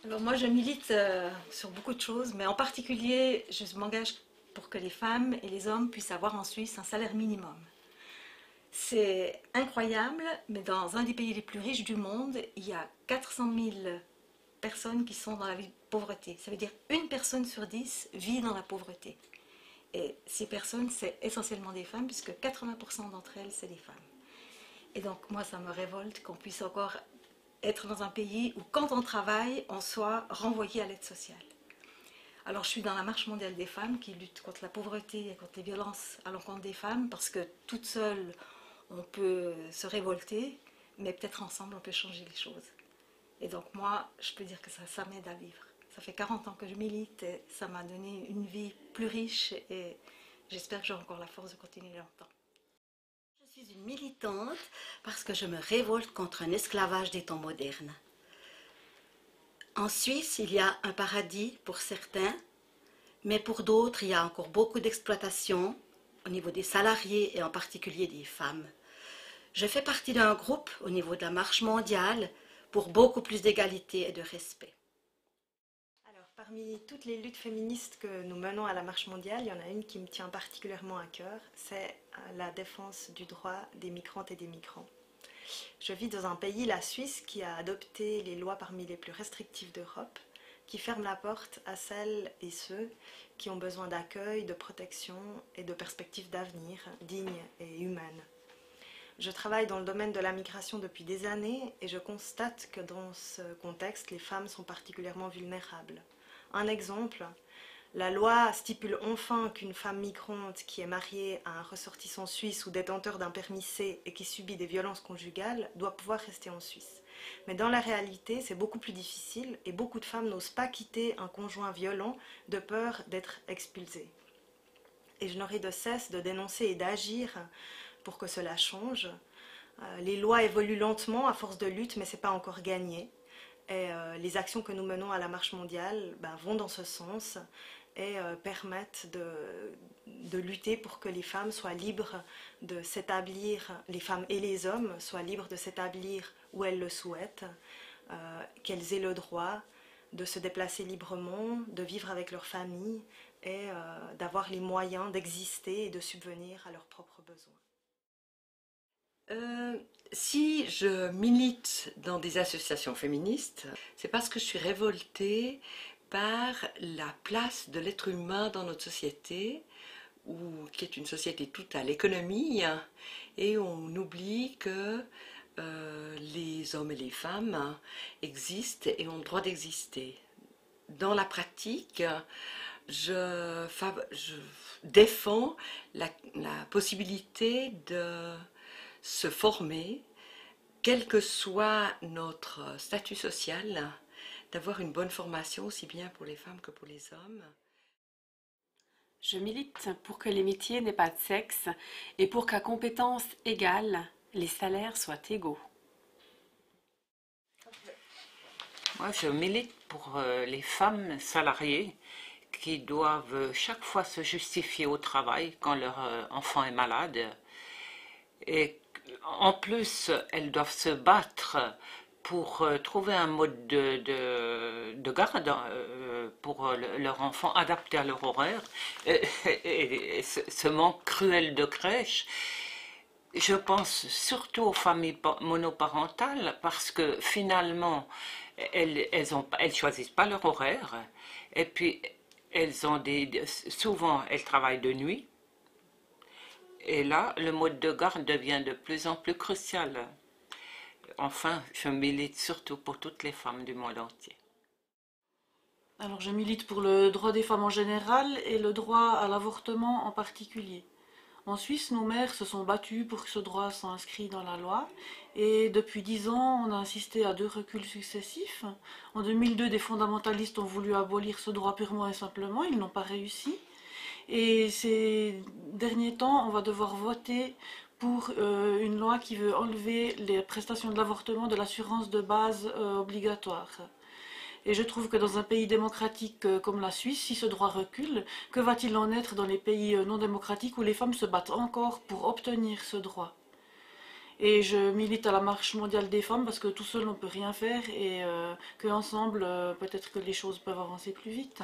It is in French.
Alors moi, je milite sur beaucoup de choses, mais en particulier, je m'engage pour que les femmes et les hommes puissent avoir en Suisse un salaire minimum. C'est incroyable, mais dans un des pays les plus riches du monde, il y a 400 000 personnes qui sont dans la pauvreté. Ça veut dire une personne sur 10 vit dans la pauvreté. Et ces personnes, c'est essentiellement des femmes, puisque 80% d'entre elles, c'est des femmes. Et donc moi, ça me révolte qu'on puisse encore être dans un pays où quand on travaille, on soit renvoyé à l'aide sociale. Alors je suis dans la marche mondiale des femmes qui lutte contre la pauvreté et contre les violences à l'encontre des femmes parce que toute seule on peut se révolter, mais peut-être ensemble on peut changer les choses. Et donc moi je peux dire que ça m'aide à vivre. Ça fait 40 ans que je milite et ça m'a donné une vie plus riche et j'espère que j'ai encore la force de continuer longtemps. Je suis une militante parce que je me révolte contre un esclavage des temps modernes. En Suisse, il y a un paradis pour certains, mais pour d'autres, il y a encore beaucoup d'exploitation au niveau des salariés et en particulier des femmes. Je fais partie d'un groupe au niveau de la marche mondiale pour beaucoup plus d'égalité et de respect. Alors, parmi toutes les luttes féministes que nous menons à la Marche mondiale, il y en a une qui me tient particulièrement à cœur, c'est la défense du droit des migrantes et des migrants. Je vis dans un pays, la Suisse, qui a adopté les lois parmi les plus restrictives d'Europe, qui ferment la porte à celles et ceux qui ont besoin d'accueil, de protection et de perspectives d'avenir dignes et humaines. Je travaille dans le domaine de la migration depuis des années et je constate que dans ce contexte, les femmes sont particulièrement vulnérables. Un exemple, la loi stipule enfin qu'une femme migrante qui est mariée à un ressortissant suisse ou détenteur d'un permis C et qui subit des violences conjugales doit pouvoir rester en Suisse. Mais dans la réalité, c'est beaucoup plus difficile et beaucoup de femmes n'osent pas quitter un conjoint violent de peur d'être expulsées. Et je n'aurai de cesse de dénoncer et d'agir pour que cela change. Les lois évoluent lentement à force de lutte, mais ce n'est pas encore gagné. Et les actions que nous menons à la Marche mondiale vont dans ce sens et permettent de lutter pour que les femmes soient libres de s'établir, les femmes et les hommes soient libres de s'établir où elles le souhaitent, qu'elles aient le droit de se déplacer librement, de vivre avec leur famille et d'avoir les moyens d'exister et de subvenir à leurs propres besoins. Si je milite dans des associations féministes, c'est parce que je suis révoltée par la place de l'être humain dans notre société, qui est une société toute à l'économie, et on oublie que les hommes et les femmes existent et ont le droit d'exister. Dans la pratique, je défends la possibilité de se former, quel que soit notre statut social, d'avoir une bonne formation aussi bien pour les femmes que pour les hommes. Je milite pour que les métiers n'aient pas de sexe et pour qu'à compétences égales, les salaires soient égaux. Moi, je milite pour les femmes salariées qui doivent chaque fois se justifier au travail quand leur enfant est malade. Et en plus, elles doivent se battre pour trouver un mode de garde pour leur enfant adapté à leur horaire. Et ce manque cruel de crèche, je pense surtout aux familles monoparentales parce que finalement, elles choisissent pas leur horaire. Et puis, souvent, elles travaillent de nuit. Et là, le mode de garde devient de plus en plus crucial. Enfin, je milite surtout pour toutes les femmes du monde entier. Alors je milite pour le droit des femmes en général et le droit à l'avortement en particulier. En Suisse, nos mères se sont battues pour que ce droit soit inscrit dans la loi et depuis 10 ans, on a assisté à 2 reculs successifs. En 2002, des fondamentalistes ont voulu abolir ce droit purement et simplement, ils n'ont pas réussi. Et ces derniers temps, on va devoir voter pour une loi qui veut enlever les prestations de l'avortement de l'assurance de base obligatoire. Et je trouve que dans un pays démocratique comme la Suisse, si ce droit recule, que va-t-il en être dans les pays non démocratiques où les femmes se battent encore pour obtenir ce droit? Et je milite à la Marche mondiale des femmes parce que tout seul on peut rien faire et qu'ensemble peut-être que les choses peuvent avancer plus vite.